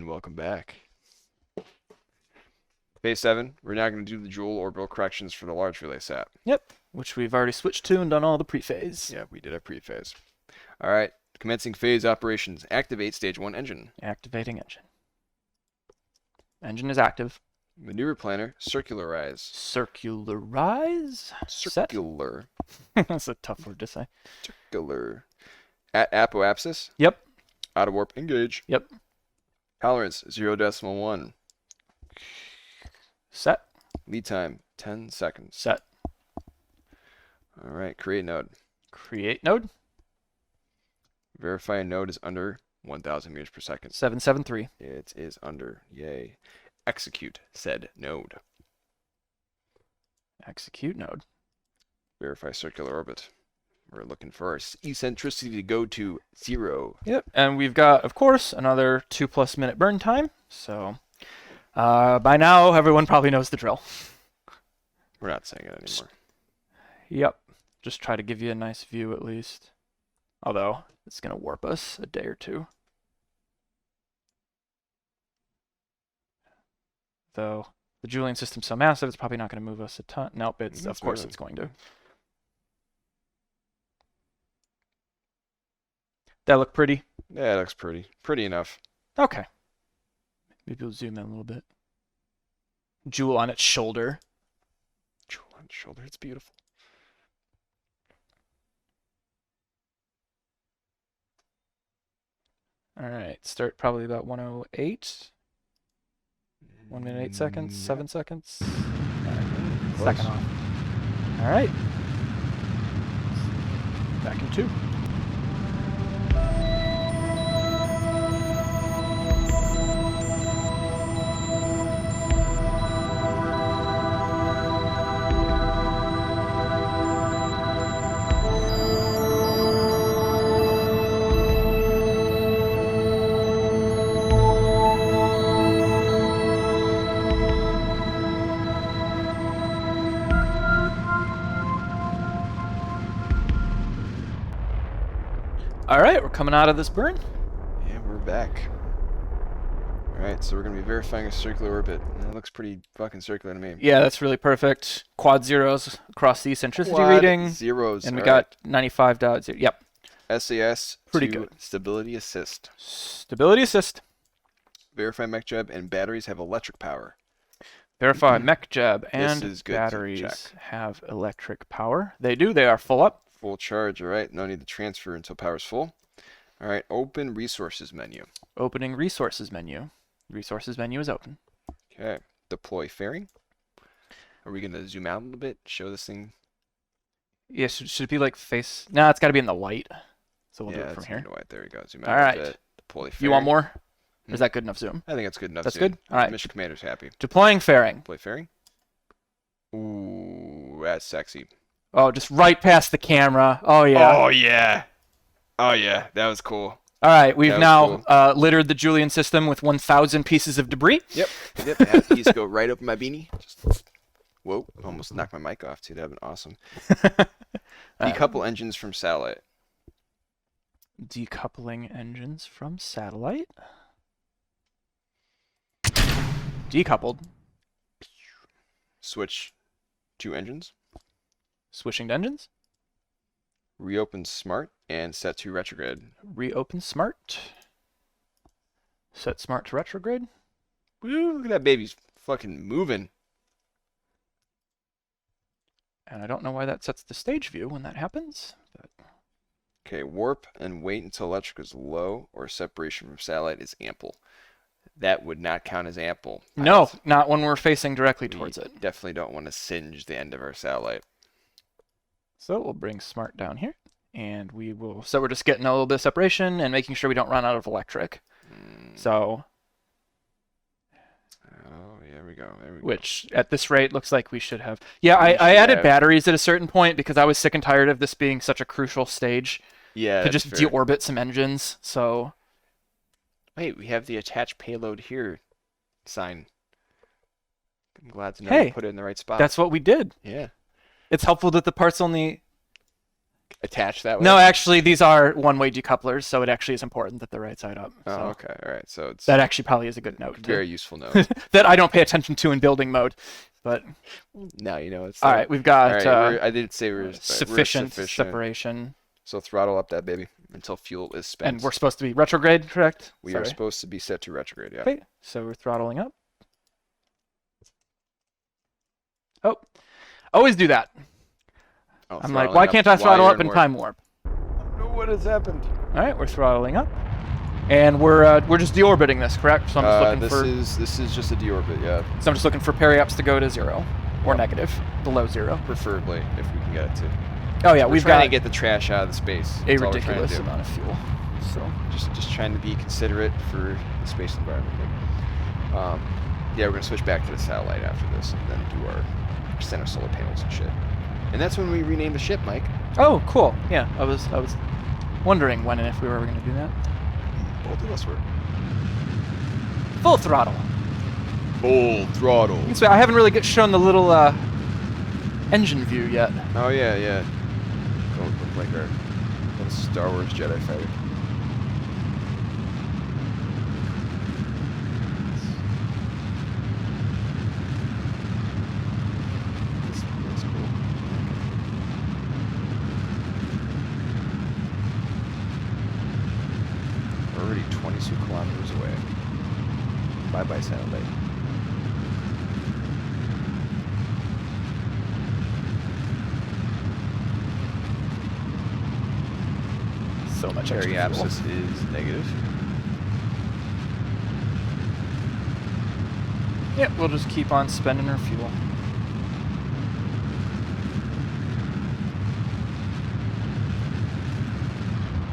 And welcome back. Phase 7, we're now going to do the Jool orbital corrections for the large relay sat. Yep, which we've already switched to and done all the pre-phase. Yeah, we did a pre-phase. All right, commencing phase operations. Activate stage 1 engine. Activating engine. Engine is active. Maneuver planner, circularize. Circularize? Circular. That's a tough word to say. Circular. At apoapsis. Yep. Out of warp, engage. Yep. Tolerance, 0.1. Set. Lead time, 10 seconds. Set. All right, create node. Create node. Verify a node is under 1,000 meters per second. 773. It is under. Yay. Execute said node. Execute node. Verify circular orbit. We're looking for our eccentricity to go to 0. Yep. And we've got, of course, another 2+ minute burn time. So by now, everyone probably knows the drill. We're not saying it anymore. Yep. Just try to give you a nice view at least. Although, it's going to warp us a day or two. Though, the Julian system's so massive, it's probably not going to move us a ton. Nope, of course it's going to. That look pretty? Yeah, it looks pretty. Pretty enough. Okay. Maybe we'll zoom in a little bit. Jool on its shoulder. Jool on its shoulder. It's beautiful. All right. Start probably about 108. 1 minute, 8 seconds, 7 seconds. Second off. All right. Back in 2. All right, we're coming out of this burn. Yeah, we're back. All right, so we're going to be verifying a circular orbit. That looks pretty fucking circular to me. Yeah, that's really perfect. Quad zeros across the eccentricity Quad reading. zeros. And we got 95.0. Yep. SAS Pretty to good. stability assist. Stability assist. Verify mech jab and batteries have electric power. Verify mech jab and is good to batteries check. have electric power. They do. They are full up. Full charge, all right. No need to transfer until power's full. All right, open resources menu. Opening resources menu. Resources menu is open. Okay, deploy fairing. Are we going to zoom out a little bit, show this thing? Yeah, should it be like face? No, it's got to be in the light. So we'll do it from here. White. There we go. Zoom out All a right. bit. Deploy fairing. You want more? Or is that good enough zoom? I think that's good enough. That's zoom. good? All right. Mission commander's happy. Deploying fairing. Deploy fairing. Ooh, that's sexy. Oh, just right past the camera. Oh, yeah. Oh, yeah. Oh, yeah. That was cool. All right, we've That now was littered the Julian system with 1,000 pieces of debris. Yep. Yep. I had these go right over my beanie. Just, whoa. Almost knocked my mic off, too. That would have been awesome. Decouple engines from satellite. Decoupling engines from satellite. Decoupled. Switch to engines. Switching to engines. Reopen smart and set to retrograde. Reopen smart. Set smart to retrograde. Woo, look at that baby's fucking moving. And I don't know why that sets the stage view when that happens. But Okay, warp and wait until electric is low or separation from satellite is ample. That would not count as ample. no, not when we're facing directly towards it. Definitely don't want to singe the end of our satellite. So we'll bring smart down here. And we will. So we're just getting a little bit of separation and making sure we don't run out of electric. So. Oh, there we go. There we go. Which at this rate looks like we should have. Yeah, I added batteries at a certain point because I was sick and tired of this being such a crucial stage Yeah, to just fair. deorbit some engines. So Wait, we have the attached payload here sign. I'm glad to know Hey, we put it in the right spot. that's what we did. Yeah. It's helpful that the parts only attached that way? No, actually, these are one-way decouplers, so it actually is important that they're right side up. Oh, So okay. All right. So it's that actually probably is a good note. very useful note. That I don't pay attention to in building mode. But Now you know it's all there. right, we've got All right, I did say we're sufficient sufficient. separation. So throttle up that baby until fuel is spent. And we're supposed to be retrograde, correct? We are supposed to be set to retrograde, yeah. Okay, so we're throttling up. Oh, always do that. Oh, I'm like, throttling why up can't I while throttle you're up in warp. time warp? I don't know what has happened. All right, we're throttling up, and we're just deorbiting this, correct? So I'm just looking this is just a deorbit, yeah. So I'm just looking for periups to go to 0 or negative, below 0. Preferably, if we can get it to. Oh yeah, We're we've trying got to get the trash out of the space. a That's all we're trying to ridiculous do. amount of fuel. So Just trying to be considerate for the space environment. Yeah, we're gonna switch back to the satellite after this, and then do our center solar panels and shit. And that's when we rename the ship, Mike. oh, cool. Yeah, I was wondering when and if we were ever going to do that. Both of us were. Full throttle. Full throttle. You can see I haven't really shown the little engine view yet. Oh yeah, yeah. Don't look like our little Star Wars Jedi fighter. That's cool. We're already 22 kilometers away. Bye bye satellite. So much extra fuel. Periapsis is negative. Yep, we'll just keep on spending our fuel.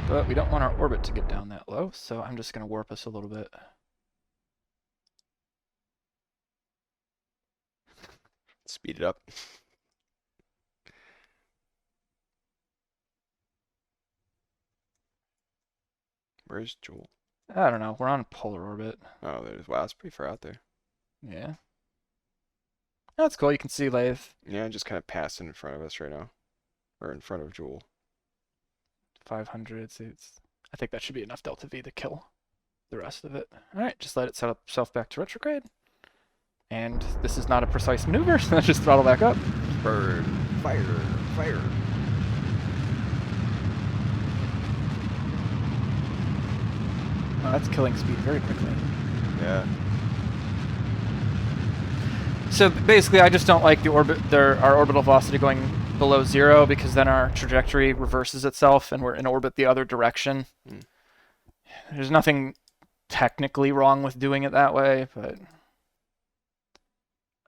But we don't want our orbit to get down that low, so I'm just going to warp us a little bit. Speed it up. Where's Jool? I don't know, we're on polar orbit. Oh, there's. Wow, it's pretty far out there. Yeah. That's cool, you can see Laythe. Yeah, just kind of passing in front of us right now. Or in front of Jool. 500, I think that should be enough delta V to kill the rest of it. Alright, just let it set up itself back to retrograde. And this is not a precise maneuver, so let's just throttle back up. Burn. Fire. Fire. Oh, that's killing speed very quickly. Yeah. So basically, I just don't like our orbital velocity going below 0 because then our trajectory reverses itself and we're in orbit the other direction. Mm. There's nothing technically wrong with doing it that way, but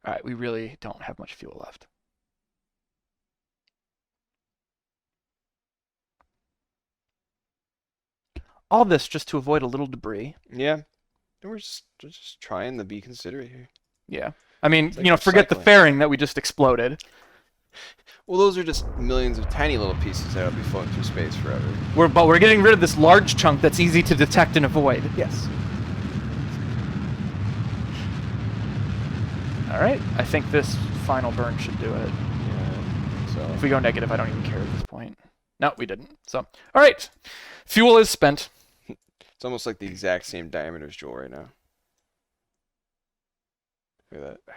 all right, we really don't have much fuel left. All this just to avoid a little debris. Yeah. We're just trying to be considerate here. Yeah. I mean, It's like you know, forget the recycling. fairing that we just exploded. Well, those are just millions of tiny little pieces that'll be floating through space forever. But we're getting rid of this large chunk that's easy to detect and avoid. Yes. All right. I think this final burn should do it. Yeah. So. If we go negative, I don't even care at this point. No, we didn't. So, all right. Fuel is spent. It's almost like the exact same diameter as Joel right now. Look at that.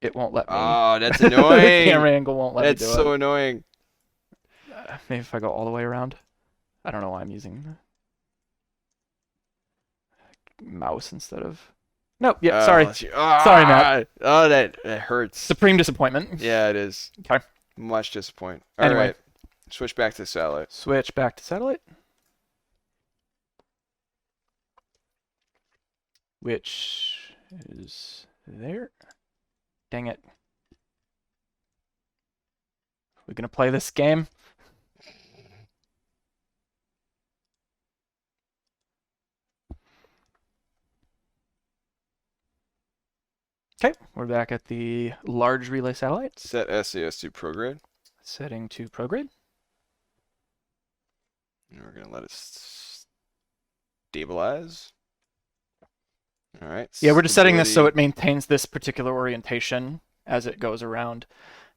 It won't let me. Oh, that's The annoying. camera angle won't let That's me do so it. annoying. Maybe if I go all the way around. I don't know why I'm using mouse instead of. Nope. Yeah. Sorry. Sorry, Matt. Oh, that hurts. Supreme disappointment. Yeah, it is. Okay. Much disappointing. All Anyway. right. Switch back to satellite. Switch back to satellite. Which is there. Dang it. We gonna play this game? Okay, we're back at the large relay satellite. Set SAS to prograde. Setting to prograde. And we're gonna let it stabilize. All right. Yeah, we're just setting this so stability. it maintains this particular orientation as it goes around.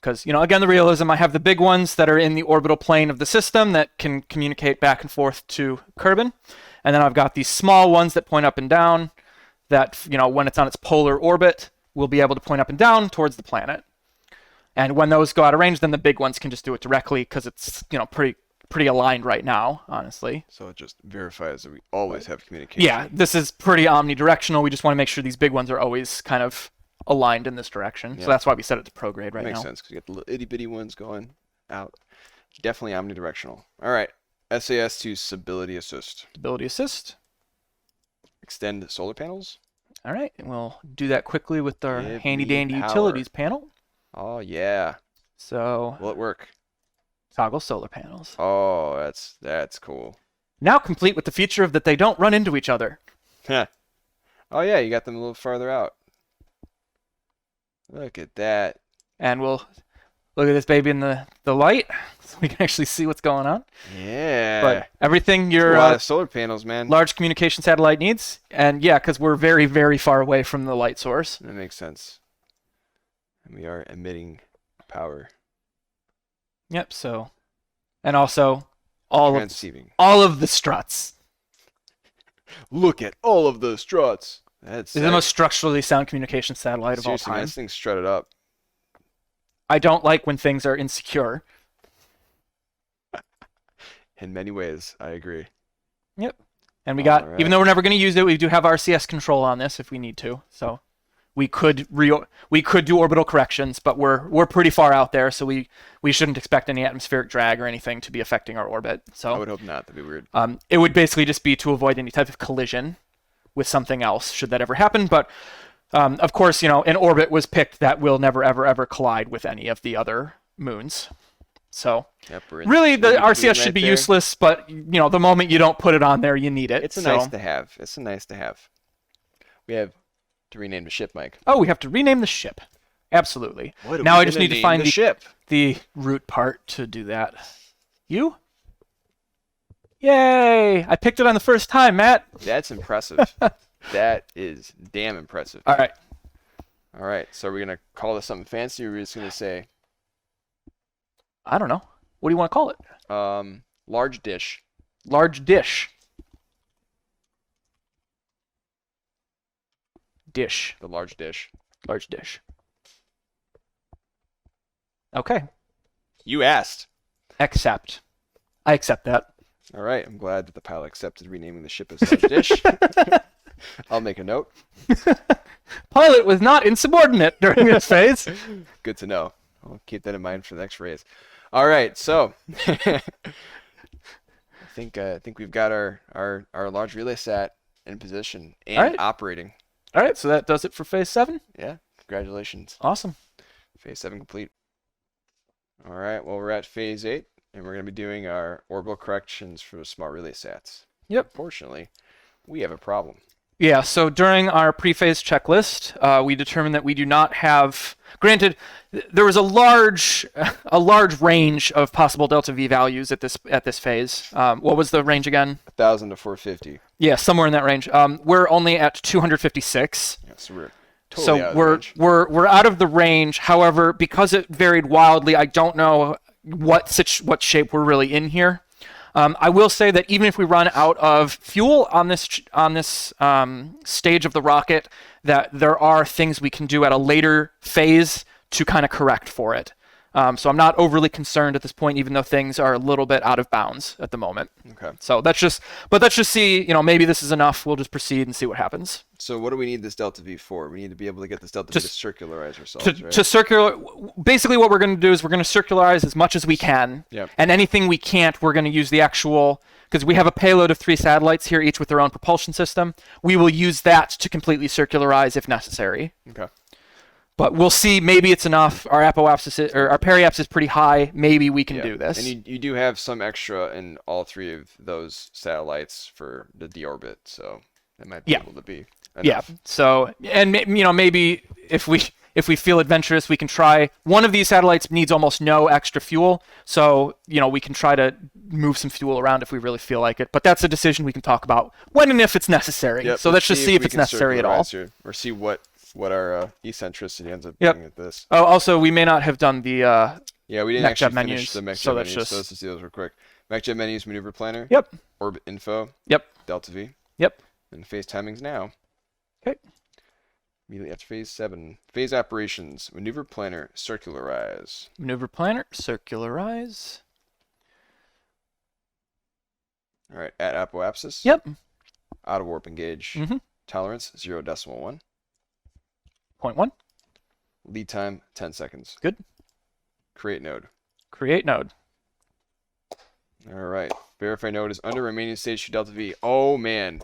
Because, again, the realism, I have the big ones that are in the orbital plane of the system that can communicate back and forth to Kerbin. And then I've got these small ones that point up and down that, when it's on its polar orbit, will be able to point up and down towards the planet. And when those go out of range, then the big ones can just do it directly because it's, pretty aligned right now, honestly. So it just verifies that we always have communication. Yeah, this is pretty omnidirectional. We just want to make sure these big ones are always kind of aligned in this direction. So that's why we set it to prograde right now. Makes sense, because you got the little itty-bitty ones going out. Definitely omnidirectional. All right. SAS to stability assist. Stability assist. Extend solar panels. All right, and we'll do that quickly with our Give handy-dandy me power. utilities panel. Oh, yeah. So Will it work? toggle solar panels. Oh, that's cool. Now complete with the feature of that they don't run into each other. Oh, yeah, you got them a little farther out. Look at that. And we'll look at this baby in the light so we can actually see what's going on. Yeah. But everything your a lot of solar panels, man. large communication satellite needs. And yeah, because we're very, very far away from the light source. That makes sense. And we are emitting power. Yep, so. And also all Transceiving. of the struts. Look at all of the struts. That's This is the most structurally sound communication satellite of all seriously, man, time. this thing's strutted up. I don't like when things are insecure. In many ways, I agree. Yep. And we got, Alright. even though we're never going to use it, we do have RCS control on this if we need to. So we could do orbital corrections, but we're pretty far out there, so we shouldn't expect any atmospheric drag or anything to be affecting our orbit. I So would hope not. That'd be weird. it would basically just be to avoid any type of collision with something else, should that ever happen. But of course, an orbit was picked that will never, ever, ever collide with any of the other moons. So Yep, we're in really, the in between RCS should right be there. useless, but the moment you don't put it on there, you need it. It's a So- nice to have. It's a nice to have. We have to rename the ship, Mike. Oh, we have to rename the ship. Absolutely. What are Now we I just gonna need to name find the ship. the root part to do that. You? Yay! I picked it on the first time, Matt. That's impressive. That is damn impressive. All right. All right. So we're gonna call this something fancy, or we're just gonna say I don't know. What do you want to call it? large dish. Large dish. Dish. The large dish. Large dish. Okay. You asked. Accept. I accept that. All right. I'm glad that the pilot accepted renaming the ship as large dish. I'll make a note. Pilot was not insubordinate during this phase. Good to know. I'll keep that in mind for the next raise. All right. So I think we've got our large relay sat in position and All right. operating. All right, so that does it for phase 7. Yeah. Congratulations. Awesome. Phase 7 complete. All right. Well, we're at phase 8, and we're going to be doing our orbital corrections for the smart relay sats. Yep. Fortunately, we have a problem. Yeah, so during our pre-phase checklist, we determined that we do not have. Granted, there was a large range of possible delta V values at this phase. What was the range again? 1,000 to 450. Yeah, somewhere in that range. We're only at 256. Yeah, so we're totally out of the we're range. we're out of the range. However, because it varied wildly, I don't know what shape we're really in here. I will say that even if we run out of fuel on this stage of the rocket, that there are things we can do at a later phase to kind of correct for it. So I'm not overly concerned at this point, even though things are a little bit out of bounds at the moment. Okay. So let's just see, maybe this is enough. We'll just proceed and see what happens. So what do we need this delta V for? We need to be able to get this delta V to Just circularize ourselves, right? To circular, basically what we're going to do is we're going to circularize as much as we can. Yep. And anything we can't, we're going to use the actual, because we have a payload of 3 satellites here, each with their own propulsion system. We will use that to completely circularize if necessary. Okay. But we'll see. Maybe it's enough. Our apoapsis or our periapsis is pretty high. Maybe we can do this. And you do have some extra in all 3 of those satellites for the deorbit, so that might be able to be enough. Yeah. So, and maybe if we feel adventurous, we can try. One of these satellites needs almost no extra fuel, so we can try to move some fuel around if we really feel like it. But that's a decision we can talk about when and if it's necessary. Yep, So let's just see if we it's can necessary at all. circularize or see what what our eccentricity ends up Yep. being at this. Oh, also, we may not have done the Yeah, we didn't mech actually jet finish menus, the mech so jet that's menus, just... so let's just do those real quick. Mech jet menus, maneuver planner, Yep. orbit info, Yep. delta V, Yep. and phase timings now. Okay. Immediately after phase 7. Phase operations, maneuver planner, circularize. Maneuver planner, circularize. All right, at apoapsis. Yep. Auto warp engage. Mm-hmm. Tolerance 0.1. 0.1. Lead time 10 seconds. Good. Create node. Create node. All right. Verify node is under remaining stage 2 delta V. Oh man,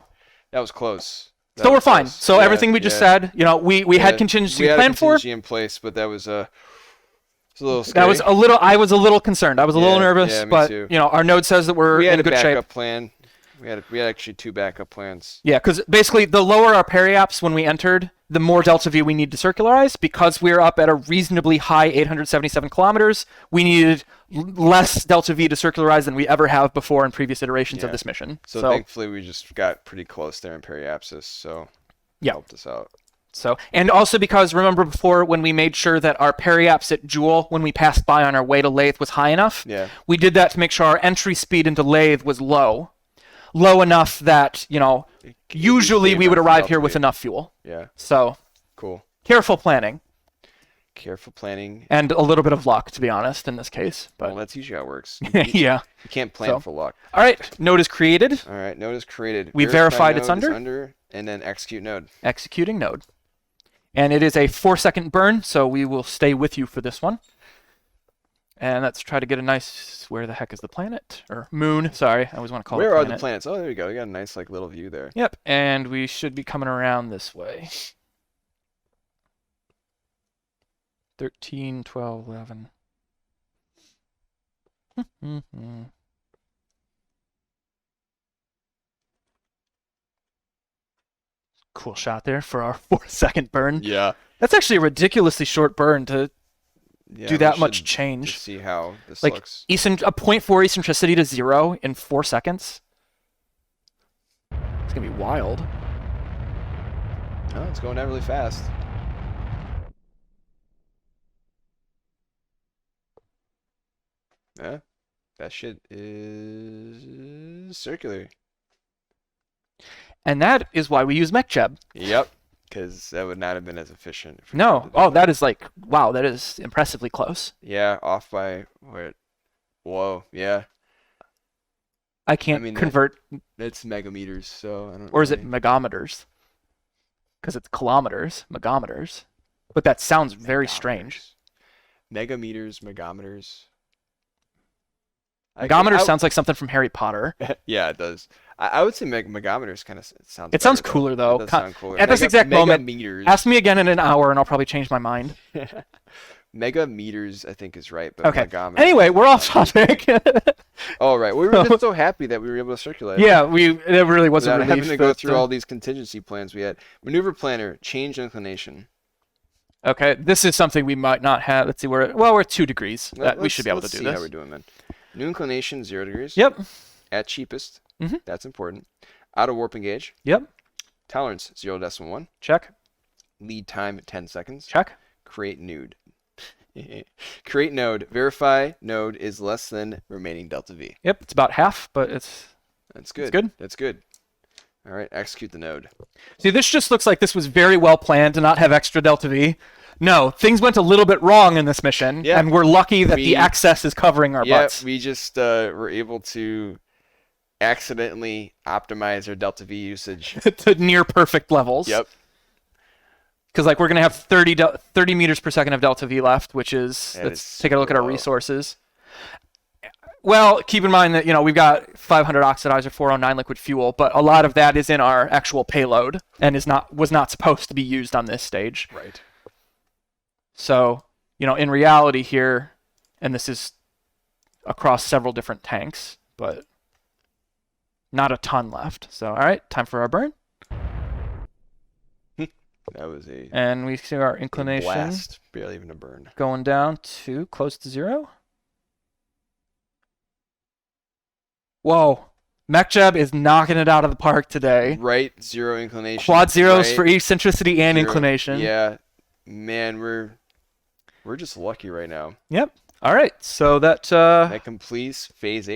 that was close. That So was we're fine. close. So Yeah, everything we just yeah. said, you know, we had contingency We had a planned for. contingency in place, but that was it's a little scary. That was a little. I was a little concerned. I was a little Yeah, nervous, yeah, me but too. you know, our node says that we're We had in a good shape. backup plan. We had actually 2 backup plans. Yeah, because basically, the lower our periaps when we entered, the more delta V we need to circularize. Because we're up at a reasonably high 877 kilometers, we needed less delta V to circularize than we ever have before in previous iterations of Yeah. this mission. So thankfully we just got pretty close there in periapsis, so Yeah. helped us out. So, and also because remember before when we made sure that our periaps at Jool, when we passed by on our way to Laythe, was high enough. Yeah. We did that to make sure our entry speed into Laythe was low enough that you know usually we would arrive here with enough fuel. Yeah. So Cool. careful planning Careful planning. and a little bit of luck, to be honest, in this case. But Well, that's usually how it works. yeah. You can't plan So. for luck. All right, node is created. All right, node is created. We Verify verified it's node is under. and then execute node. Executing node. And it is a 4-second burn, so we will stay with you for this one. And let's try to get a nice... Where the heck is the planet? Or moon, sorry. I always want to call it Where are planet. the planets? Oh, there you go. We got a nice like little view there. Yep, and we should be coming around this way. 13, 12, 11. Cool shot there for our 4-second burn. Yeah. That's actually a ridiculously short burn to Yeah, do we that much should change. just see how this Like looks. a 0.4 eccentricity to 0 in 4 seconds. It's gonna be wild. Oh, it's going down really fast. Yeah. That shit is circular. And that is why we use MechJeb. Yep. Because that would not have been as efficient. If we tried No. to do Oh, that is like, wow, that is impressively close. Yeah, off by what? Whoa, yeah. I can't mean, convert, It's megameters, so I don't or is it really- megometers? Because it's kilometers, megometers. But that sounds very strange. Megameters, megometers. Megometers sounds like something from Harry Potter. Yeah, it does. I would say megameters kind of sounds. It sounds better, cooler, though. It does sound cooler. At this exact moment, megameters. Ask me again in an hour and I'll probably change my mind. Megameters, I think, is right, but Okay. megometers. Anyway, we're off topic. All right, we were just so happy that we were able to circulate. Yeah, it really was a Without relief. having to go that, through all these contingency plans we had. Maneuver planner, change inclination. Okay, this is something we might not have. Let's see, we're 2 degrees. We should be able to Let's do see this. how we're doing, man. New inclination, 0 degrees. Yep. At cheapest. Mhm. That's important. Auto warp engage. Yep. Tolerance, 0.1. Check. Lead time, 10 seconds. Check. Create node. Create node. Verify node is less than remaining delta V. Yep, it's about half, but it's... That's good. good. That's good. All right, execute the node. See, this just looks like this was very well planned to not have extra delta V. No, things went a little bit wrong in this mission, Yeah. and we're lucky that the access is covering our Yeah, butts. we just were able to accidentally optimize our delta V usage. To near perfect levels. Yep. Because like we're gonna have 30 meters per second of delta V left, which is And let's it's take a look at our low. resources. Well, keep in mind that we've got 500 oxidizer, 409 liquid fuel, but a lot of that is in our actual payload and was not supposed to be used on this stage. Right. So in reality here, and this is across several different tanks, but not a ton left. So all right, time for our burn. That was a And we see our inclination blast. Barely even a burn. going down to close to 0. Whoa. MechJab is knocking it out of the park today. Right, 0 inclination. Quad zeros right, for eccentricity and 0. inclination. Yeah, man, we're just lucky right now. Yep. All right. So that That completes phase 8.